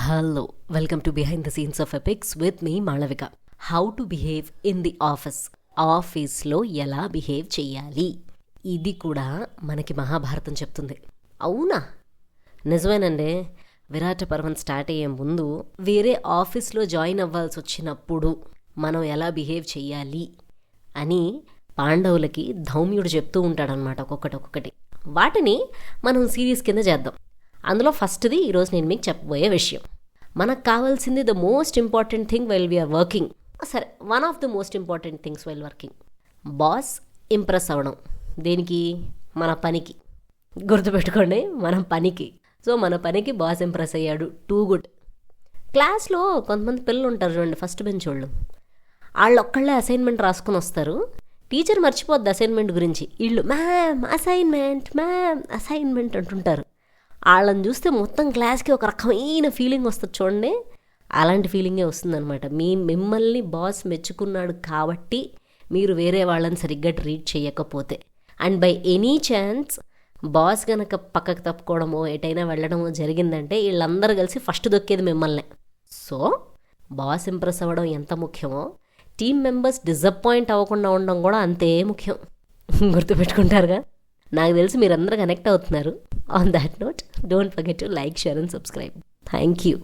Hello, welcome to Behind the Scenes of Epics with me, Malavika. How to behave in the office. ఆఫీస్లో ఎలా behave చెయ్యాలి, ఇది కూడా మనకి మహాభారతం చెప్తుంది. అవునా? నిజమేనండి. విరాట పర్వం స్టార్ట్ అయ్యే ముందు వేరే ఆఫీస్లో జాయిన్ అవ్వాల్సి వచ్చినప్పుడు మనం ఎలా బిహేవ్ చెయ్యాలి అని పాండవులకి ధౌమ్యుడు చెప్తూ ఉంటాడనమాట ఒక్కొక్కటి. వాటిని మనం సిరీస్ కింద చేద్దాం. అందులో ఫస్ట్ది ఈరోజు నేను మీకు చెప్పబోయే విషయం. మనకు కావాల్సింది the most important thing while we are working. సరే, one of the most important things while working, boss impress అవ్వడం. దేనికి? మన పనికి. గుర్తుపెట్టుకోండి, మన పనికి. సో మన పనికి బాస్ ఇంప్రెస్ అయ్యాడు, టూ గుడ్. క్లాస్లో కొంతమంది పిల్లలు ఉంటారు చూడండి, ఫస్ట్ బెంచ్ వాళ్ళు. వాళ్ళు ఒక్కళ్ళే అసైన్మెంట్ రాసుకుని వస్తారు. టీచర్ మర్చిపోద్ది అసైన్మెంట్ గురించి. వీళ్ళు మ్యామ్ అసైన్మెంట్ అంటుంటారు. వాళ్ళని చూస్తే మొత్తం క్లాస్కి ఒక రకమైన ఫీలింగ్ వస్తుంది చూడండి. అలాంటి ఫీలింగే వస్తుందన్నమాట. మిమ్మల్ని బాస్ మెచ్చుకున్నాడు కాబట్టి మీరు వేరే వాళ్ళని సరిగ్గా ట్రీట్ చేయకపోతే, and by any chance boss కనుక పక్కకు తప్పుకోవడమో ఎటైనా వెళ్ళడమో జరిగిందంటే వీళ్ళందరూ కలిసి ఫస్ట్ దొక్కేది మిమ్మల్ని. సో బాస్ ఇంప్రెస్ అవ్వడం ఎంత ముఖ్యమో, టీమ్ మెంబర్స్ డిసప్పాయింట్ అవ్వకుండా ఉండడం కూడా అంతే ముఖ్యం. గుర్తుపెట్టుకుంటారుగా? నాకు తెలిసి మీరందరూ కనెక్ట్ అవుతున్నారు. On that note, don't forget to like, share and subscribe. Thank you.